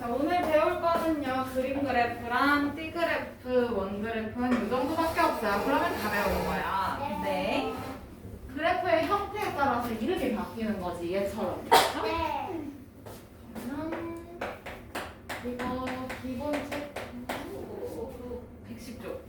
자, 오늘 배울 거는요. 그림 그래프랑 띠 그래프, 원 그래프는 이 정도밖에 없어요. 그러면 다 배우는 거야. 근데 그래프의 형태에 따라서 이름이 바뀌는 거지. 얘처럼. 그렇죠? 네. 그러면 이거 기본 책 110쪽.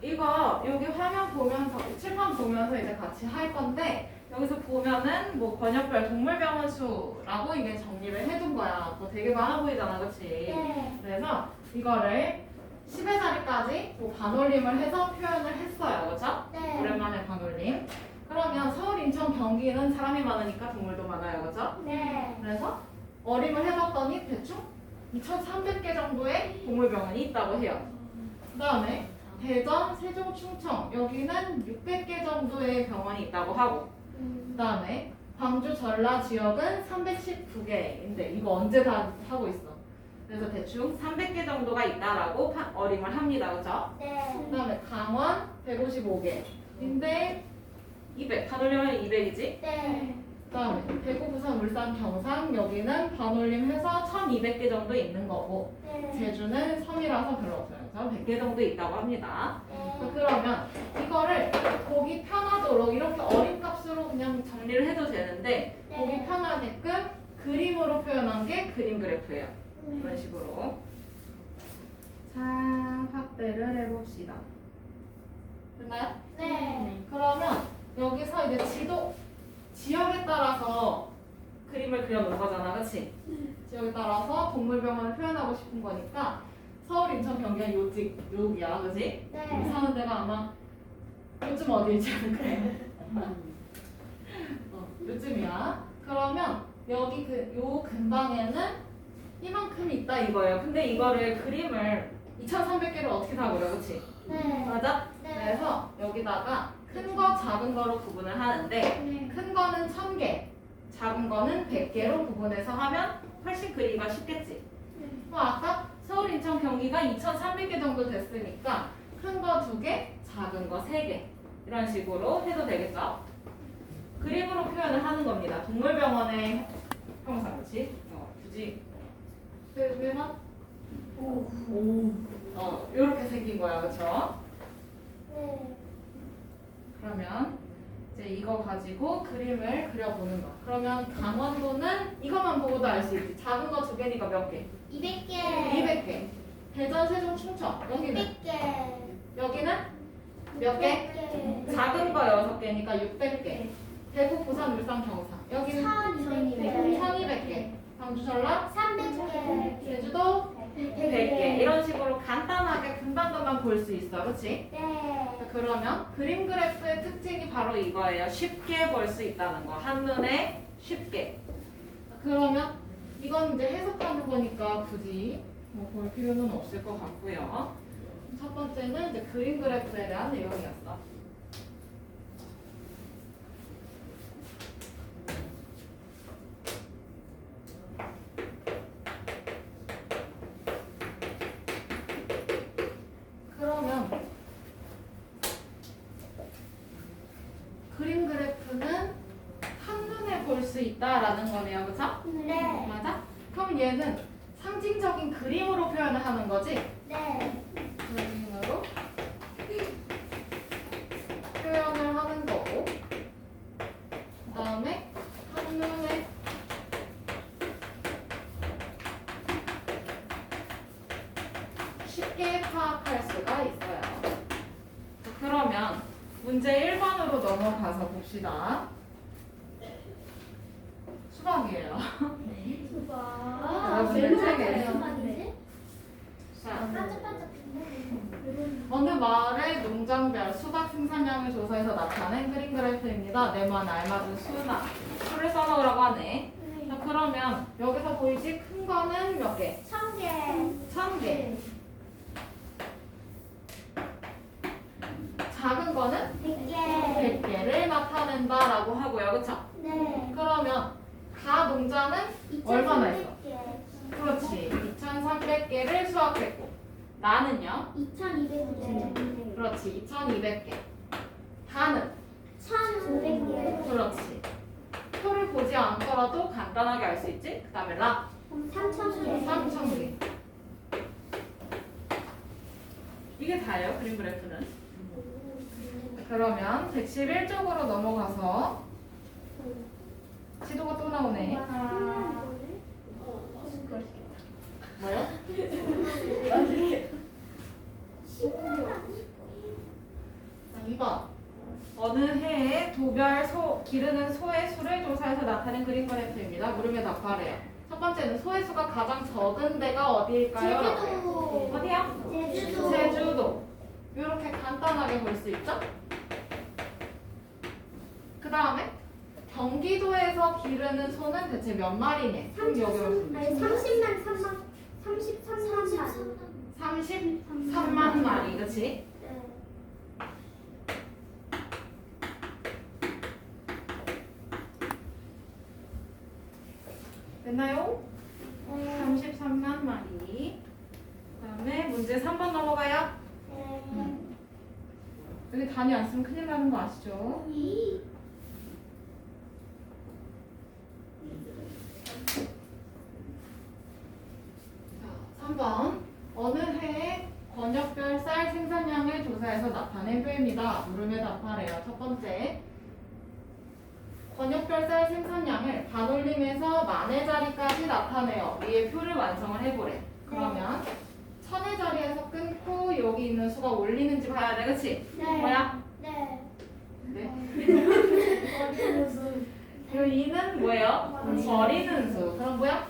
이거 여기 화면 보면서 칠판 보면서 이제 같이 할 건데 여기서 보면은 뭐 번역별 동물병원 수라고 이게 정리를 해둔 거야. 뭐 되게 많아 보이잖아, 그렇지? 네. 그래서 이거를 10의 자리까지 뭐 반올림을 해서 표현을 했어요, 그렇죠? 네. 오랜만에 반올림. 그러면 서울, 인천, 경기는 사람이 많으니까 동물도 많아요, 그렇죠? 네. 그래서 어림을 해봤더니 대충 2,300개 정도의 동물병원이 있다고 해요. 그 다음에 대전, 세종, 충청 여기는 600개 정도의 병원이 있다고 하고 그 다음에 광주, 전라 지역은 319개인데 이거 언제 다 하고 있어. 그래서 대충 300개 정도가 있다라고 어림을 합니다. 그렇죠? 네. 그 다음에 강원 155개인데 200, 반올림은 200이지? 네. 그 다음에 대구, 부산, 울산, 경상 여기는 반올림해서 1200개 정도 있는 거고 네. 제주는 섬이라서 별로 없어요. 그래서 100개 정도 있다고 합니다. 네. 그러면 이거를 보기 편하도록 이렇게 어림값으로 그냥 정리를 해도 되는데 네. 보기 편하게끔 그림으로 표현한 게 그림 그래프예요. 이런 식으로. 자, 확대를 해봅시다. 됐나요? 네. 그러면 여기서 이제 지역에 따라서 그림을 그려놓은 거잖아, 그렇지? 지역에 따라서 동물병원을 표현하고 싶은 거니까 서울, 인천, 경기가 여기야, 그렇지? 네. 우리 사는 데가 아마 요즘 어디일지 않을까? 요즘이야. 그러면 여기 요 근방에는 이만큼 있다 이거예요. 근데 이거를 그림을 2,300개를 어떻게 다 그려, 그렇지? 네. 맞아? 네. 그래서 여기다가 큰 거, 작은 거로 구분을 하는데 네. 큰 거는 1000개, 작은 거는 100개로 구분해서 하면 훨씬 그리기가 쉽겠지. 아까 서울, 인천, 경기가 2,300개 정도 됐으니까 큰 거 2개, 작은 거 3개 이런 식으로 해도 되겠죠? 그림으로 표현을 하는 겁니다. 동물병원의 형상, 그렇지? 굳이 왜만? 이렇게 생긴 거야, 그렇죠? 네. 그러면 이제 이거 가지고 그림을 그려보는 거. 그러면 강원도는 이것만 보고도 알 수 있지. 작은 거 2개니까 몇 개? 200개. 200개. 대전, 세종, 충청. 여기는? 200개. 여기는? 몇 개? 작은 거 6개니까 600개. 대구, 부산, 울산, 경상. 여기는? 1200개. 1200개. 광주, 전라? 300개. 제주도? 100개. 이런 식으로 간단하게 금방금방 볼 수 있어. 그렇지? 네. 그러면 그림 그래프의 특징이 바로 이거예요. 쉽게 볼 수 있다는 거. 한눈에 쉽게. 그러면 이건 이제 해석하는 거니까 굳이 뭐 볼 필요는 없을 것 같고요. 첫 번째는 이제 그림 그래프에 대한 내용이었어. 그러면 그림 그래프는 한눈에 볼 수 있다라는 거네요. 그쵸? 네. 맞아? 그럼 얘는 상징적인 그림으로 표현을 하는 거지? 네. 그림으로 표현을 하는 거고 그 다음에 한눈에 쉽게 파악할 수가 있어요. 그러면 문제 1번으로 넘어가서 봅시다. 수박이에요. 수박. 여러분들 책에 수박이지? 자, 반짝반짝한데? 어느 마을의 농장별 수박 생산량을 조사해서 나타낸 그림 그래프입니다. 네모안 알맞은 수를 써놓으라고 하네. 자, 그러면 여기서 보이지? 큰 거는 몇 개? 1000개. 1000개. 작은 거는 100개. 100개를 나타낸다라고 하고요. 그쵸? 네. 그러면 가 농장은 얼마나 했어? 2300개. 그렇지. 2,300개를 수확했고 나는요? 2200개. 그렇지. 2,200개. 다는 1500개. 그렇지. 표를 보지 않더라도 간단하게 알 수 있지? 그 다음에 라 3000개. 3,000개. 이게 다예요. 그림 그래프는. 그러면 111쪽으로 넘어가서 지도가 또 나오네. 뭐요? 자, 2번. 어느 해에 도별 소, 기르는 소의 수를 조사해서 나타낸 그림 그래프입니다. 물음에 답하래요. 첫 번째는 소의 수가 가장 적은 데가 어디일까요? 제주도. 어디야? 제주도. 제주도. 이렇게 간단하게 볼 수 있죠? 그 다음에 경기도에서 기르는 소는 대체 몇 마리네? 여기 볼수 아니 30만 3만 33만 33만 마리, 그치? 네. 됐나요? 네. 33만 마리. 그 다음에 문제 3번 넘어가요. 네. 여기 단위 안 쓰면 큰일 나는 거 아시죠? 자, 3번. 어느 해에 권역별 쌀 생산량을 조사해서 나타낸 표입니다. 물음에 답하래요. 첫 번째. 권역별 쌀 생산량을 반올림에서 만의 자리까지 나타내요. 위에 표를 완성을 해보래. 그러면 천의 자리에서 끊고 여기 있는 수가 올리는지 봐야 돼. 그치? 네. 뭐야? 네. 네. 이 2는 뭐예요? 버리는 수. 그럼 뭐야?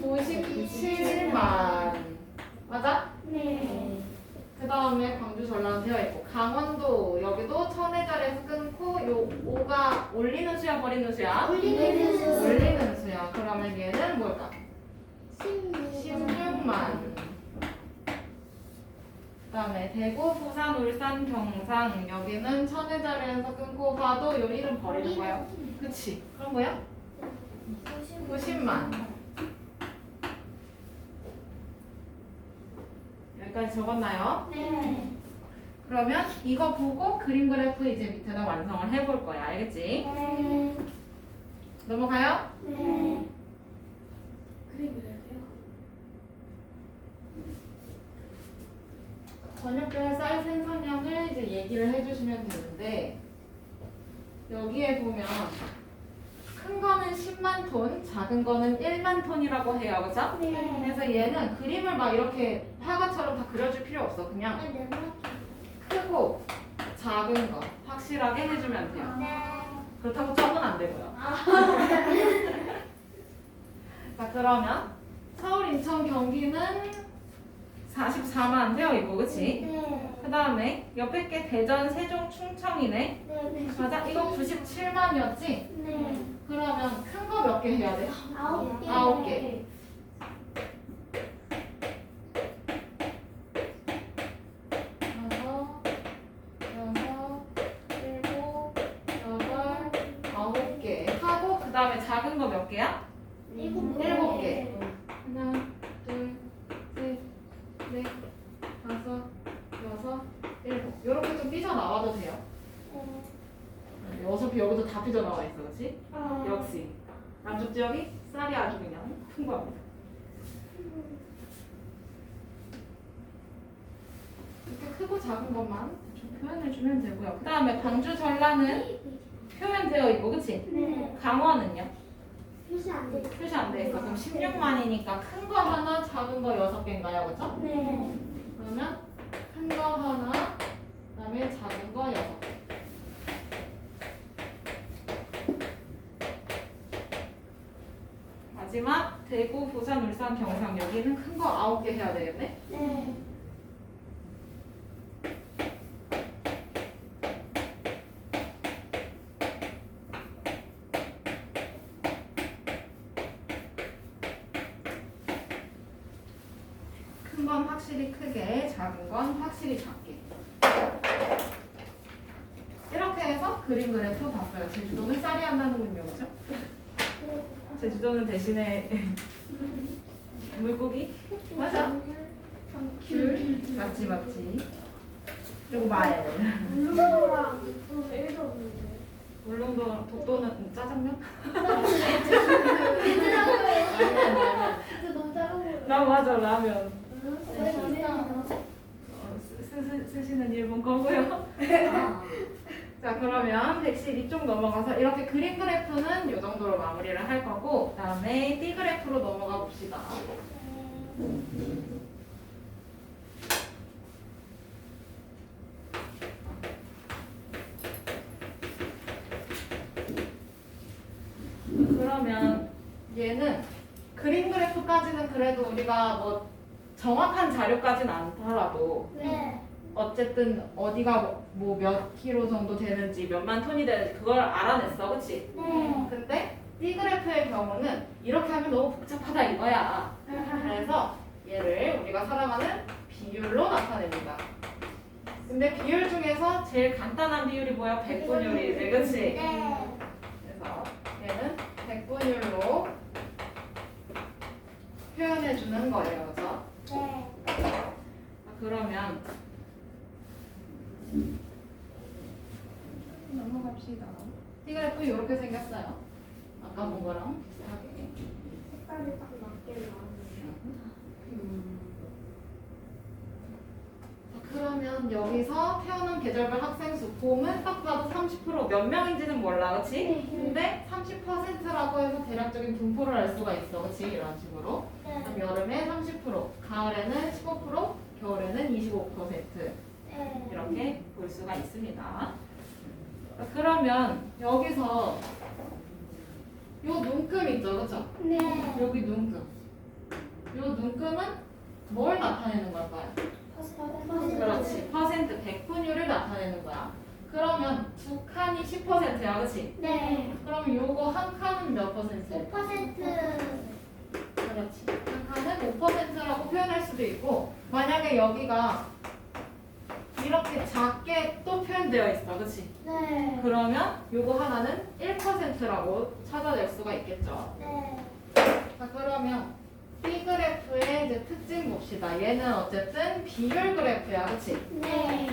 97만. 맞아? 네. 그 다음에 광주 전라는 되어 있고 강원도 여기도 천의 자리에서 끊고 요 5가 올리는 수야 버리는 수야? 올리는 수. 올리는 수야. 그러면 얘는 뭘까? 16만. 16만. 그 다음에 대구, 부산, 울산, 경상 여기는 천의 자리에서 끊고 봐도 요 1은 버리는 거야. 그치? 그런 거야? 90만. 여기까지 적었나요? 네. 그러면 이거 보고 그림 그래프 이제 밑에다 완성을 해볼 거야. 알겠지? 네. 넘어가요? 네. 권역별 쌀 생산량을 이제 얘기를 해주시면 되는데 여기에 보면 큰 거는 10만 톤, 작은 거는 1만 톤이라고 해요. 그죠? 네. 그래서 얘는 그림을 막 이렇게 화가처럼 다 그려줄 필요 없어. 그냥 크고 작은 거 확실하게 해주면 돼요. 네. 그렇다고 적은 안 되고요. 자, 그러면 서울, 인천, 경기는 44만 되어 있고, 그치? 네. 그 다음에 옆에 게 대전, 세종, 충청이네. 네. 맞아? 이거 97만이었지? 네. 그러면 큰 거 몇 개 해야 돼? 9개. 9개. 다섯, 여섯, 일곱, 여덟, 9개 하고 그 다음에 작은 거 몇 개야? 7개. 하나, 둘, 셋, 넷, 다섯, 여섯, 일곱. 요렇게 좀 삐져나와도 돼요. 어차피 여기도 다 삐져나와 있어, 그렇지? 역시 남쪽 지역이 쌀이 아주 그냥 풍부합니다. 이렇게 크고 작은 것만 좀 표현해주면 되고요. 그 다음에 광주, 전라는 표현되어 있고, 그치? 네. 강원은요? 표시 안 돼. 표시 안 돼 있어. 그럼 16만이니까 큰 거 하나, 작은 거 6개인가요? 그쵸? 네. 그러면 큰 거 하나, 그 다음에 작은 거 6개. 마지막 대구, 부산, 울산, 경상 여기는 큰 거 9개 해야 되겠네? 네. 큰 건 확실히 크게, 작은 건 확실히 작게. 이렇게 해서 그림 그래프 봤어요. 제주도는 쌀이 한다는 의미죠. 제주도는 대신에 물고기? 맞아. 귤? 맞지 맞지. 그리고 말. 울릉도랑 독도는 1도 없는데. 울릉도 독도는 짜장면? 진짜 너무 작은 거예요. 나 맞아 라면. 왜 진짜? 쓰시는 일본 거고요. 자 그러면 112쪽 넘어가서 이렇게 그림 그래프는 이 정도로 마무리를 할 거고 그다음에 띠 그래프로 넘어가 봅시다. 그러면 얘는 그림 그래프까지는 그래도 우리가 뭐 정확한 자료까지는 않더라도 네. 어쨌든 어디가 뭐 몇 킬로 정도 되는지 몇만 톤이 되는지 그걸 알아냈어 그치? 네. 근데 띠 그래프의 경우는 이렇게 하면 너무 복잡하다 이거야. 그래서 얘를 우리가 사랑하는 비율로 나타냅니다. 근데 비율 중에서 제일 간단한 비율이 뭐야? 백분율이지 그치? 네. 그래서 얘는 백분율로 표현해 주는 거예요. 그래서 네. 그러면 넘어갑시다. 띠그래프 이렇게 생겼어요. 아까 본 거랑 비슷하게. 색깔이 딱 맞게 나왔네요. 그러면 여기서 태어난 계절별 학생 수 봄은 딱 봐도 30%몇 명인지는 몰라, 그렇지? 근데 30%라고 해서 대략적인 분포를 알 수가 있어, 그렇지? 이런 식으로. 그럼 여름에 30%, 가을에는 15%, 겨울에는 25% 네. 이렇게 볼 수가 있습니다. 그러면 여기서 요 눈금 있죠, 그렇죠? 네. 여기 눈금. 요 눈금은 뭘 나타내는 걸까요? 그렇지. 퍼센트, 백분율을 나타내는 거야. 그러면 두 칸이 10%야, 그렇지? 네. 그럼 요거 한 칸은 몇 퍼센트야? 5%. 그렇지. 한 칸은 5%라고 표현할 수도 있고, 만약에 여기가 이렇게 작게 또 표현되어 있어, 그렇지? 네. 그러면 요거 하나는 1%라고 찾아낼 수가 있겠죠. 네. 자, 그러면 B 그래프의 이제 특징 봅시다. 얘는 어쨌든 비율 그래프야, 그렇지? 네.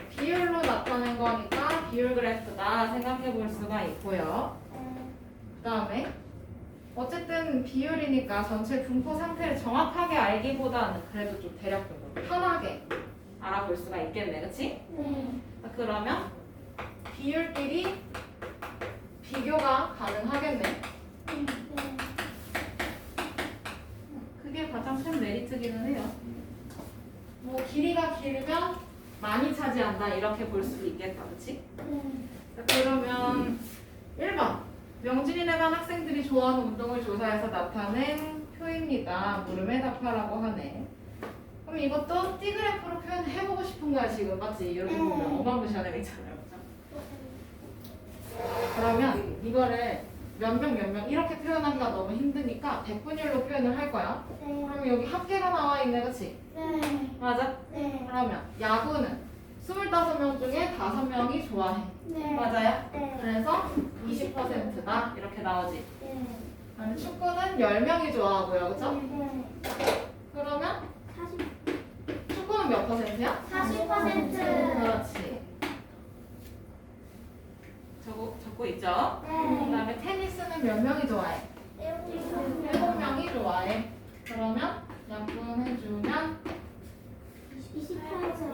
비율로 나타낸 거니까 비율 그래프다 생각해 볼 수가 있고요. 그 다음에 어쨌든 비율이니까 전체 분포 상태를 정확하게 알기보다는 그래도 좀 대략적으로 편하게 알아볼 수가 있겠네, 그치? 네. 자, 그러면 비율끼리 비교가 가능하겠네. 그게 가장 큰 메리트기는 해요. 뭐 길이가 길면 많이 차지한다 이렇게 볼 수도 있겠다, 그치? 자, 그러면 1번 명진이네 반 학생들이 좋아하는 운동을 조사해서 나타낸 표입니다. 물음에 답하라고 하네. 그럼 이것도 띠 그래프로 표현해보고 싶은 거야 지금, 맞지? 이렇게 보면 어마무시한 애가 있잖아요, 그죠? 그러면 이거를 몇 명 이렇게 표현하기가 너무 힘드니까 백분율로 표현을 할 거야. 그럼 여기 합계가 나와 있네, 그치? 네. 맞아? 네. 그러면 야구는 25명 중에 5명이 좋아해. 네. 맞아요? 네. 그래서 20%다 이렇게 나오지. 네. 그다음에 축구는 10명이 좋아하고요, 그쵸? 네. 그러면 40. 축구는 몇 퍼센트야? 40%. 그렇지. 적고 있죠? 네. 그다음에 테니스는 몇 명이 좋아해? 7명이 좋아해. 그러면 약분해주면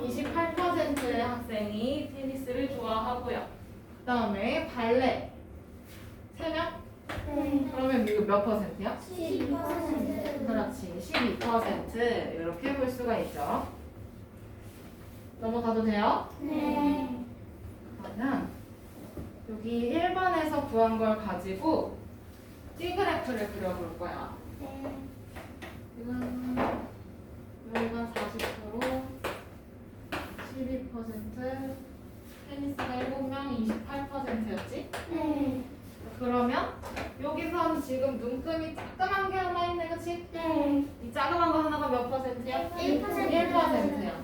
28%의 학생이 테니스를 좋아하고요. 그다음에 발레 3명? 네. 그러면 이거 몇 퍼센트야? 12%. 그렇지. 12% 이렇게 볼 수가 있죠. 넘어가도 돼요? 네. 그러면 여기 1번에서 구한 걸 가지고 띠 그래프를 그려볼 거야. 네. 이건 여기가 40%, 12%, 테니스가 7명, 28%였지? 네. 그러면 여기선 지금 눈금이 작그만 게 하나 있네, 그치? 네. 이 작은 거 하나가 몇 퍼센트야? 1%. 1%야.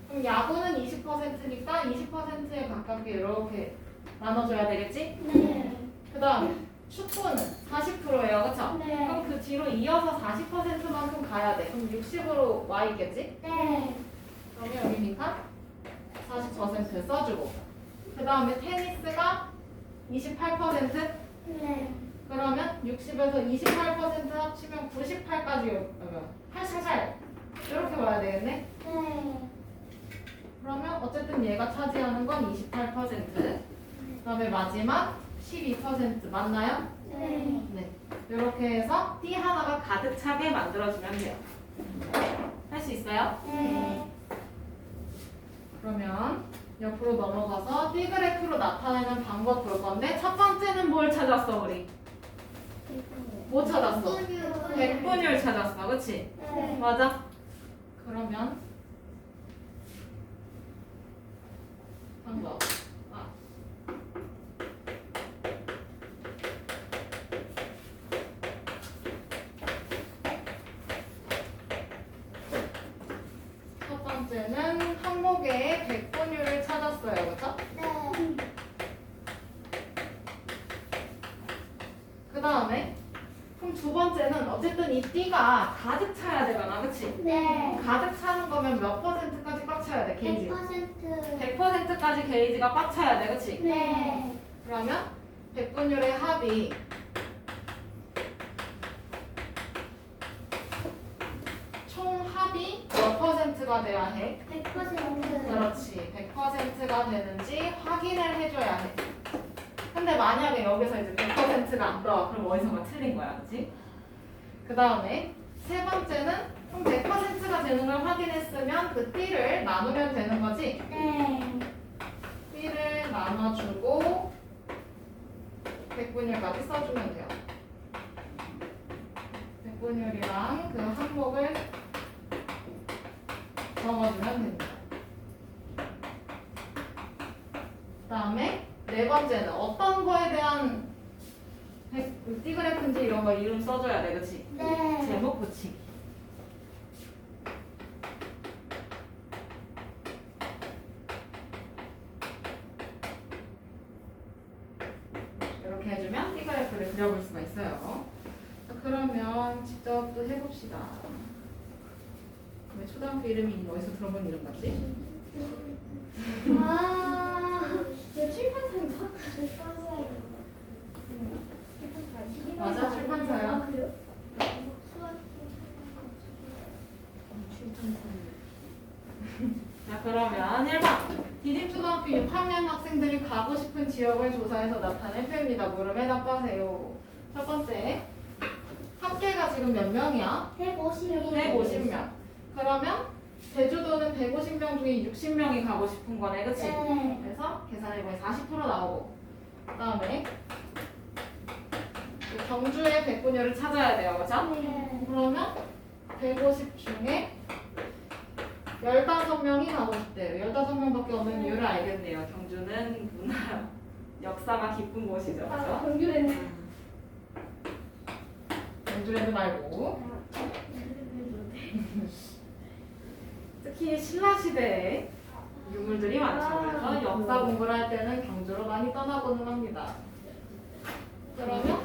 그럼 야구는 20%니까 20%에 가깝게 이렇게 나눠줘야 되겠지? 네. 그 다음에 축구는 40%예요. 그쵸? 네. 그럼 그 뒤로 이어서 40%만큼 가야 돼. 그럼 60으로 와 있겠지? 네. 그러면 여기니까 40% 써주고. 그 다음에 테니스가 28%? 네. 그러면 60에서 28% 합치면 98까지 88 이렇게 와야 되겠네? 네. 그러면 어쨌든 얘가 차지하는 건 28%. 그 다음에 마지막 12% 맞나요? 네. 네. 이렇게 해서 띠 하나가 가득 차게 만들어주면 돼요. 할 수 있어요? 네. 그러면 옆으로 넘어가서 띠 그래프로 나타내는 방법 볼 건데 첫 번째는 뭘 찾았어 우리? 뭐 찾았어? 백분율 찾았어. 그치? 네. 맞아? 그러면 방법 첫 번째는 항목의 백분율을 찾았어요. 그쵸? 네. 그 다음에 그럼 두 번째는 어쨌든 이 띠가 가득 차야 되잖아. 그치? 네. 가득 차는 거면 몇 %까지 꽉 차야 돼? 게이지가 100%. 100%까지 게이지가 꽉 차야 돼. 그치? 네. 그러면 백분율의 합이 총 합이 몇 %가 돼야 해? 100%. 그렇지. 100%가 되는지 확인을 해줘야 해. 근데 만약에 여기서 이제 100%가 안 나와. 그럼 어디선가 틀린 거야. 그치? 그 다음에 세 번째는 그럼 100%가 되는 걸 확인했으면 그 띠를 나누면 되는 거지? 네. 띠를 나눠주고 백분율까지 써주면 돼요. 백분율이랑 그 항목을 적어주면 됩니다. 그 다음에 네 번째는 어떤 거에 대한 띠그래프인지 이런 거 이름 써줘야 돼. 그치? 네. 제목 붙이기. 이렇게 해주면 띠그래프를 그려볼 수가 있어요. 그러면 직접 또 해봅시다. 왜 초등학교 이름이 어디서 들어본 이름 같지? 아. 내 출판사인가? 맞아, 출판사야. 아, 그래요? 자, 그러면 1번. 디딤초등학교 6학년 학생들이 가고 싶은 지역을 조사해서 나타낸 표입니다. 물음에 답하세요. 첫 번째. 합계가 지금 몇 명이야? 150명. 150명. 그러면 제주도는 150명 중에 60명이 가고 싶은 거네. 그치? 네. 그래서 계산해보면 40% 나오고. 그 다음에 경주의 백분율을 찾아야 돼요. 그죠? 네. 그러면 150 중에 15명이 가고 싶대요. 15명밖에 없는 이유를 알겠네요. 경주는 문화, 역사가 깊은 곳이죠. 아, 그죠? 경주래네. 경주랜드 말고. 특히 신라시대에 유물들이 많죠. 그래서 역사 공부를 할 때는 경주로 많이 떠나고는 합니다. 그러면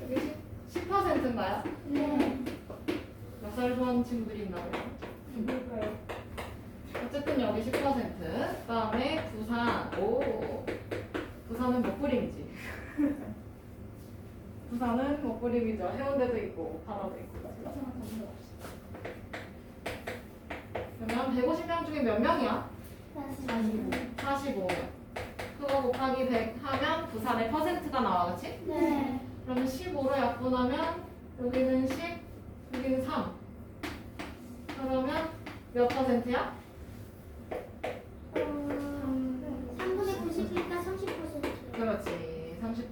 여기 10%인가요? 네. 역사를 좋아하는 친구들이 있나 봐요. 누굴까요? 어쨌든 여기 10%. 그 다음에 부산. 오. 부산은 먹구림이지. 부산은 먹구림이죠. 해운대도 있고 바다도 있고. 그러면 150명 중에 몇 명이야? 45명. 그거 곱하기 100 하면 부산의 퍼센트가 나와. 그치? 네. 그러면 15로 약분하면 여기는 10, 여기는 3. 그러면 몇 %야? 3분의 90이니까 30%. 그렇지. 30%.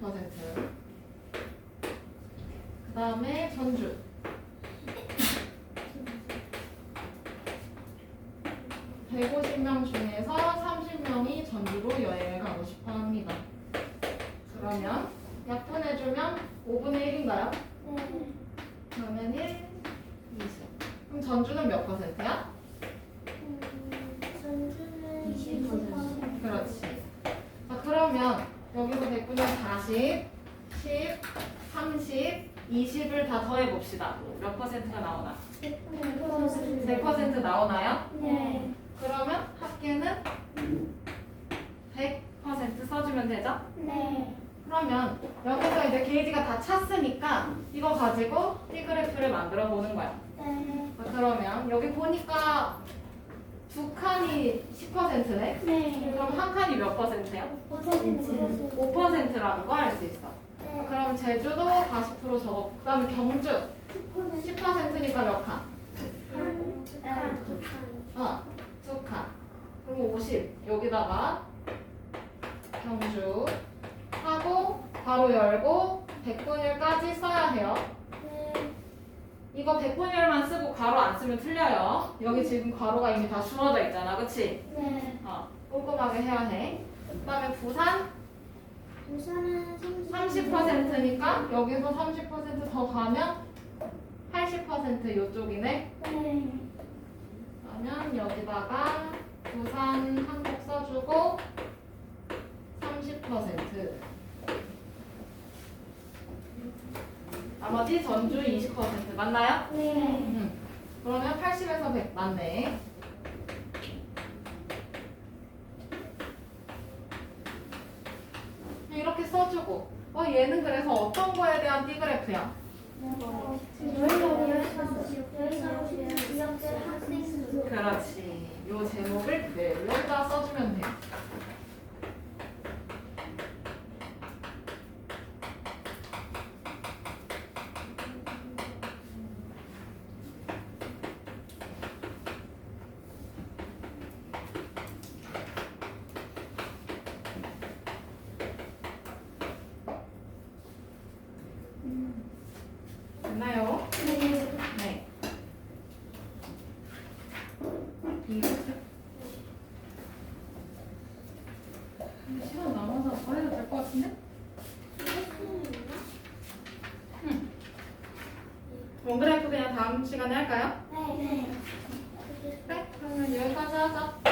그 다음에 전주. 150명 중에서 30명이 전주로 여행을 가고 싶어 합니다. 그러면 약분해주면 5분의 1인가요? 네. 그러면 1, 20. 그럼 전주는 몇 %야? 전주는 20%. 그렇지. 자, 그러면 여기서 100분의 40, 10, 30, 20을 다 더해봅시다. 몇 퍼센트가 나오나? 100% 나오나요? 네. 그러면 합계는 100% 써주면 되죠? 네. 그러면 여기서 이제 게이지가 다 찼으니까 이거 가지고 T 그래프를 만들어 보는 거야. 네. 그러면 여기 보니까 두 칸이 10%네? 네. 그럼 한 칸이 몇 퍼센트야? 5%. 5%라는 거 알 수 있어. 네. 그럼 제주도 40% 적어. 그 다음에 경주 10%니까 몇 칸? 두 칸. 그리고 50. 여기다가 경주 하고 바로 열고 100분율까지 써야 해요. 이거 100분율만 쓰고 괄호 안 쓰면 틀려요. 여기 지금 괄호가 이미 다 주어져 있잖아. 그치? 꼼꼼하게 해야 해. 그 다음에 부산 부산은 30%니까 여기서 30%더 가면 80% 이쪽이네. 그러면 여기다가 부산 한국 써주고 30%. 나머지 전주 20% 맞나요? 네. 그러면 80에서 100 맞네. 이렇게 써주고 얘는 그래서 어떤 거에 대한 T그래프야? 그렇지. 요 제목을 그대로 여기다 써주면 돼. 됐나요? 네. 시간 남아서 더 해도 될 것 같은데? 원그래프 그냥 다음 시간에 할까요? 네. 그래? 그러면 여기까지 하자.